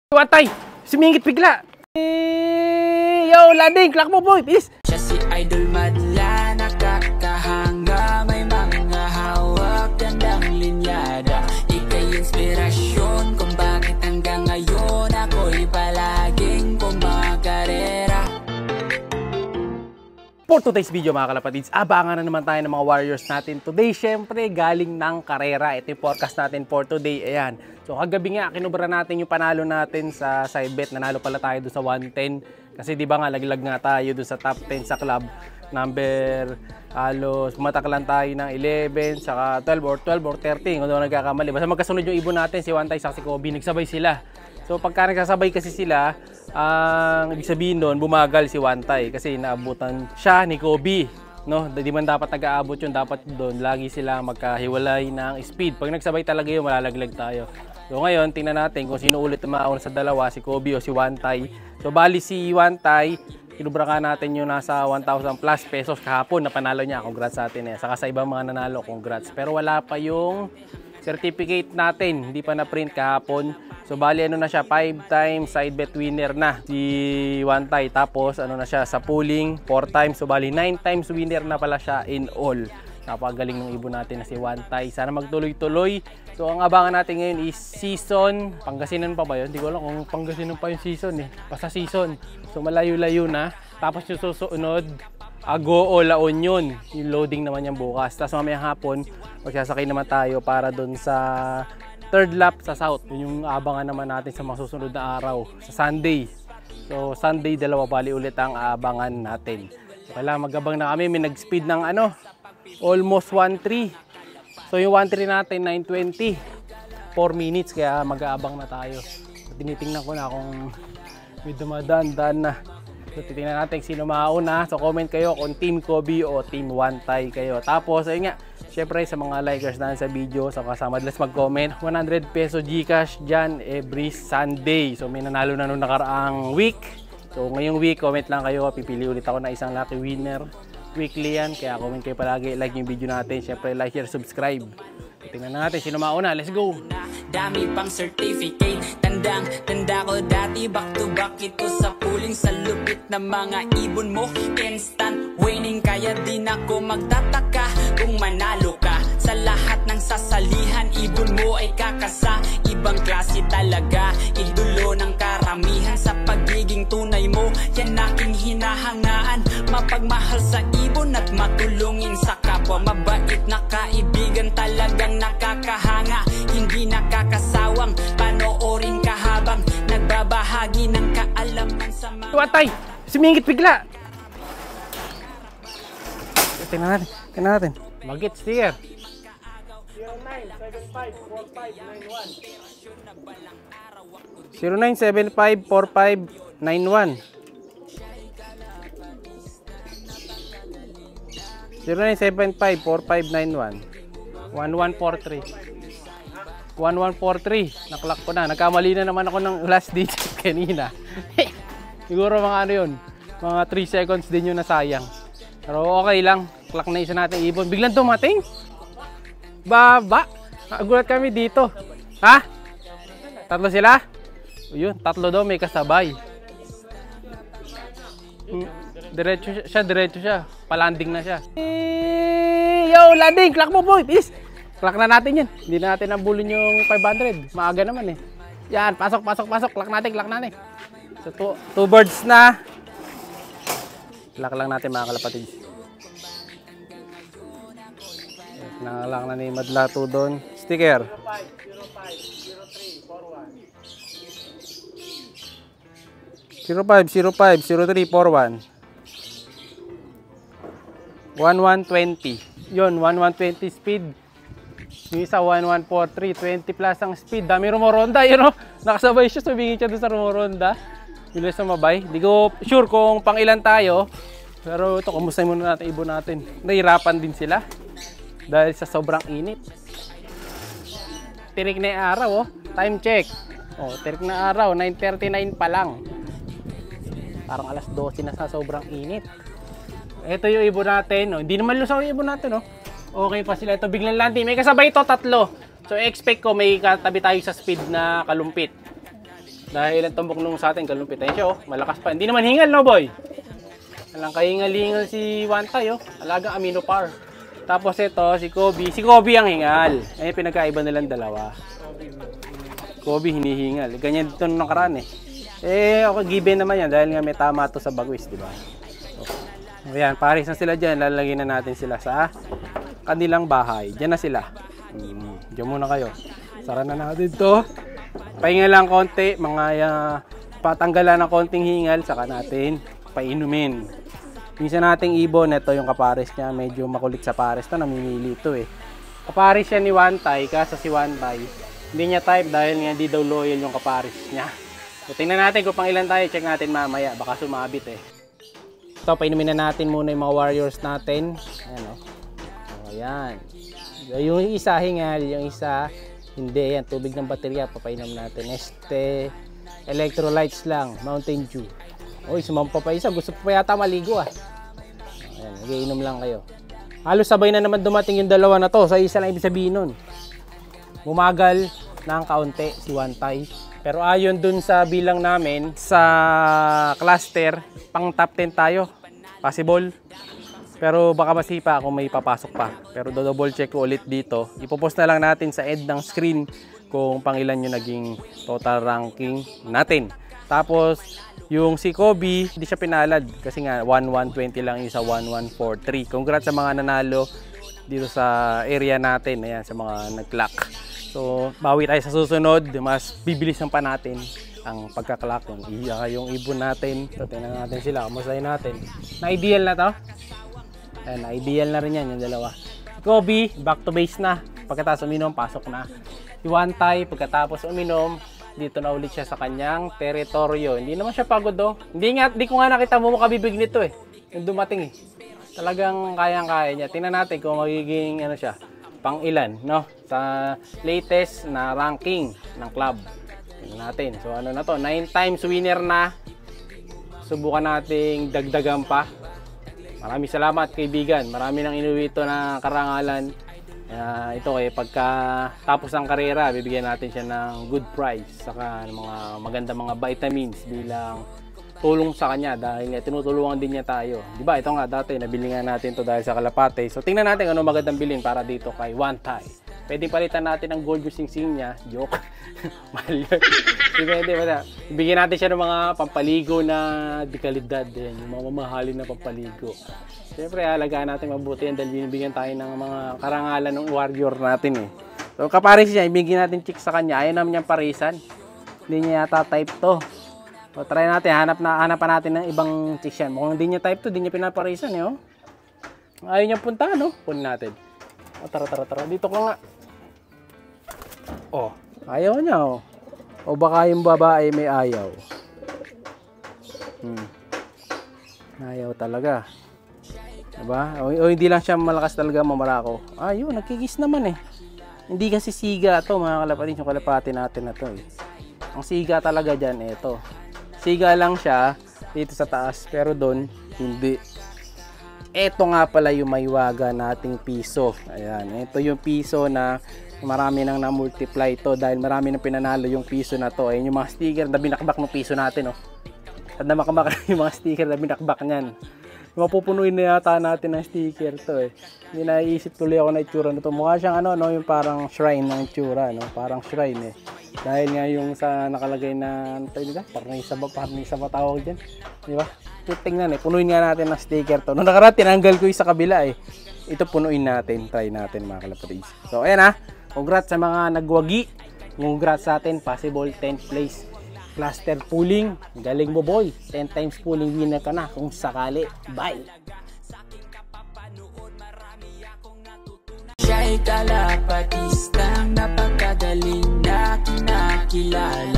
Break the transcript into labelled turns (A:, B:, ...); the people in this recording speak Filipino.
A: Watay! Sumingit bigla! Yo, landing! Clock mo boy! Bilis!
B: Siya si Idol Madla, nakakahanga, may mga hawak, gandang linyada. Ika'y inspirasyon kung bakit hanggang ngayon ako'y palaging kumakarera.
A: For today's video mga kalapatids, abangan na naman tayo ng mga warriors natin today. Syempre, galing ng karera. Ito yung forecast natin for today. Ayan. So kagabi nga, kinubra natin yung panalo natin sa side bet. Nanalo pala tayo doon sa 110. Kasi di ba nga, laglag nga tayo doon sa top 10 sa club. Number, halos, mataklan tayo ng 11, saka 12 or 13. Kung doon nagkakamali. Basta magkasunod yung ibon natin, si Wantay, saka si Kobe. Nagsabay sila. So pagka nagsasabay kasi sila, ang ibig sabihin doon, bumagal si Wantay kasi naabutan siya ni Kobe. No? Di man dapat nag-aabot yun, dapat doon lagi sila magkahiwalay ng speed. Pag nagsabay talaga yun, malalaglag tayo. So ngayon, tingnan natin kung sino ulit na mauna sa dalawa, si Kobe o si Wantay. So bali si Wantay, kinubra ka natin yung nasa 1,000 plus pesos kahapon na panalo niya. Congrats sa atin eh. Saka sa ibang mga nanalo, congrats. Pero wala pa yung certificate natin, hindi pa na-print kahapon. So bali ano na siya, 5 times side bet winner na si Wantay. Tapos ano na siya sa pooling 4 times. So bali 9 times winner na pala siya in all. Napakagaling ng ibon natin na si Wantay. Sana magtuloy-tuloy. So ang abangan natin ngayon is season. Pangasinan pa ba yun? Hindi ko alam kung Pangasinan pa yung season eh. Basta season. So malayo-layo na. Tapos yung susunod, Ago o La Union. Yung loading naman yung bukas. Tapos mamayang hapon, magsasakay naman tayo para doon sa third lap sa South. Yun yung abangan naman natin sa mga susunod na araw. Sa Sunday. So Sunday, dalawa bali ulit ang abangan natin. So, kailangan mag-abang na kami. May nag-speed ng ano, almost 1.3. So yung 1.3 natin, 9.20. 4 minutes, kaya mag-aabang na tayo. So, tinitingnan ko na kung may dumadaan na. So titingnan natin sino mauna. So comment kayo kung Team Kobe o Team Wantay kayo. Tapos ayun nga, syempre sa mga likers na sa video, sa kasama let's mag-comment. 100 peso GCash dyan every Sunday. So may nanalo na nung nakaraang week. So ngayong week, comment lang kayo. Pipili ulit ako na isang lucky winner. Weekly yan, kaya comment kayo palagi. Like yung video natin. Syempre like, share, subscribe. Tingnan natin sino mauna. Let's go!
B: Dami pang certificate, tanda ko dati, back to back ito sa pooling. Sa lupit na mga ibon mo, instant winning. Kaya din ako magtataka kung manalo ka. Sa lahat ng sasalihan, ibon mo ay kakasa. Ibang klase talaga, idulo ng karamihan. Sa pagiging tunay mo, yan aking hinahangaan. Mapagmahal sa ibon at matulungin sa kapwa. Mabait na kaibigan, talagang nakakahanga. Hindi nakakasawang panoorin ka habang nagbabahagi ng kaalaman sa mga...
A: Watay! Sumingit bigla! Tingnan natin. Magit sticker. 0975-4591. 0975-4591. 1143. 1143. Naklak ko na. Nagkamali na naman ako ng last digit kanina. Siguro mga ano yun. Mga 3 seconds din yun na sayang. Pero okay lang. Klak na isa natin ibon. Biglang dumating. Baba. Nagulat kami dito. Ha? Tatlo sila? Yun. Tatlo daw may kasabay. Diretso siya. Palanding na siya. Yo, landing! Klak mo boy! Bilis! Klak na natin yan. Hindi na natin nabulin yung 500. Maaga naman eh. Yan, pasok. Klak natin. So, two birds na. Klak lang natin mga kalapatids. Nakalak na ni Madla 2 doon. Sticker. 050341. 1120. Yun, 1120 speed. Yung isa 1143, 20 plus ang speed. Dami rumoronda, yun o. Nakasabay siya, sumingin siya doon sa rumoronda. Bilis na mabay. Di ko sure kung pang ilan tayo. Pero ito, kumusta muna natin ibon natin. Nahirapan din sila. Dahil sa sobrang init. Tirik na yung araw oh. Time check. Oh, tirik na araw, 9:39 pa lang. Parang alas 12 na sa sobrang init. Ito yung ibon natin. Oh. Hindi naman lusaw yung ibon natin oh. Okay pa sila. Ito biglang landing. May kasabay ito, 3. So expect ko may katabi tayo sa speed na kalumpit. Dahil ang tumbok nung sa atin, kalumpit siya, oh. Malakas pa. Hindi naman hingal, no, boy? Walang kahingal-hingal si Wantay, oh. Alagang amino par. Tapos ito, si Kobe. Si Kobe ang hingal. Ayun, pinagkaiba nilang dalawa. Kobe hinihingal. Ganyan dito nung nakaraan, eh. Okay, given naman yan dahil nga may tama to sa bagwis, di ba? So, ayan, pares na sila dyan. Lalagyan na natin sila sa kanilang bahay. Diyan na sila. Diyan muna kayo. Sara na natin to. Pahinga lang konti, patanggalan ng konting hingal, saka natin painumin. Minsan nating ibon, ito yung kapares niya, medyo makulit sa pares to, namimili ito eh. Kapares siya ni Wantay, kasi si Wantay, hindi niya type dahil nga di daw loyal yung kapares niya. So tingnan natin kung pang ilan tayo, check natin mamaya, baka sumabit eh. Ito, painumin na natin muna yung mga warriors natin. Ayan o. So, ayan. Yung isa hingal, yung isa hindi, yan, tubig ng baterya, papainom natin. Electrolytes lang, Mountain Dew. Uy, sumampa pa isa, gusto pa yata maligo ah. Ayan, nag-iinom lang kayo. Halos sabay na naman dumating yung dalawa na to, sa isa lang ibig sabihin nun. Bumagal ng kaunti si Wantay. Pero ayon dun sa bilang namin, sa cluster, pang top 10 tayo. Possible. Pero baka masipa kung may papasok pa. Pero double check ko ulit dito. Ipopost na lang natin sa end ng screen kung pangilan yung naging total ranking natin. Tapos yung si Kobe, hindi siya pinalad kasi nga 1120 lang yung sa 1143. Congrats sa mga nanalo dito sa area natin. Ayan, sa mga nag-clock. So bawi tayo sa susunod. Mas bibilisan pa natin ang pagka-clock. Yung ibon natin. So tingnan natin sila. Kamustahin natin. Na-ideal na to? Ayan, ideal na rin yan yung dalawa. Kobe, back to base na. Pagkatapos uminom, pasok na. Si Wantay, pagkatapos uminom, dito na ulit siya sa kanyang teritoryo. Hindi naman siya pagod do. Hindi ko nga nakita mo makabibig nito eh. Yung dumating eh. Talagang kayang-kaya niya. Tingnan natin kung magiging ano siya, pang ilan, no? Sa latest na ranking ng club. Tingnan natin. So ano na to? 9 times winner na. Subukan nating dagdagan pa. Maraming salamat kaibigan. Marami nang inuwi ito na karangalan. Ito eh, pagka tapos ng karera, bibigyan natin siya ng good price. Saka mga magandang mga vitamins bilang tulong sa kanya dahil tinutulungan din niya tayo. Diba? Ito nga dati, nabili nga natin to dahil sa kalapate. So tingnan natin ano magandang bilhin para dito kay Wantay. Pwede palitan natin ang gold yung singsing niya. Joke. Mahal yun. Depende ba? Ibigyan natin siya ng mga pampaligo na dekalidad. Yan, yung mga mamahalin na pampaligo. Siyempre, alagaan natin mabuti yan dahil binibigyan tayo ng mga karangalan ng warrior natin eh. So kapares siya, ibigyan natin chick sa kanya. Ayaw naman niyang parisan. Hindi niya yata type to. So try natin, hanapan natin ng ibang chick yan. Mukhang hindi niya type to, hindi niya pinaparisan eh. Oh. Ayaw niyang punta, no? Punin natin. Oh, tara. Dito ka nga. Oh, ayaw niya oh. O baka yung babae may ayaw. Ayaw talaga. Diba? O hindi lang siya malakas talaga mamarako. Ayun, nagkikis naman eh. Hindi kasi siga to mga kalapatid. Yung kalapati natin na to eh. Ang siga talaga dyan, ito. Siga lang siya dito sa taas. Pero doon, hindi. Ito nga pala yung maywaga nating piso. Ayan, ito yung piso na marami nang na-multiply ito dahil marami nang pinanalo yung piso na to. Ayun yung mga sticker na binakbak ng piso natin. Oh. At namakabak yung mga sticker na binakbak niyan. Mapupunuin na yata natin ng sticker to eh. Hindi naiisip tuloy ako na itsura na to. Mukha siyang ano, no, yung parang shrine ng itsura. No? Parang shrine eh. Dahil nga yung sa nakalagay na parang isa ba tawag dyan. Di ba? Tingnan eh. Punuin nga natin ng sticker to. Noong nakaraan, tinanggal ko yung sa kabila eh. Ito punuin natin. Try natin mga kalapatids. So ayan ha. Congrats sa mga nagwagi. Congrats sa atin. Possible 10th place. Cluster pooling. Galing mo boy. 10 times pooling winner ka na kung sakali. Bye! Siya'y kalapatistang napakagaling na kinakilala.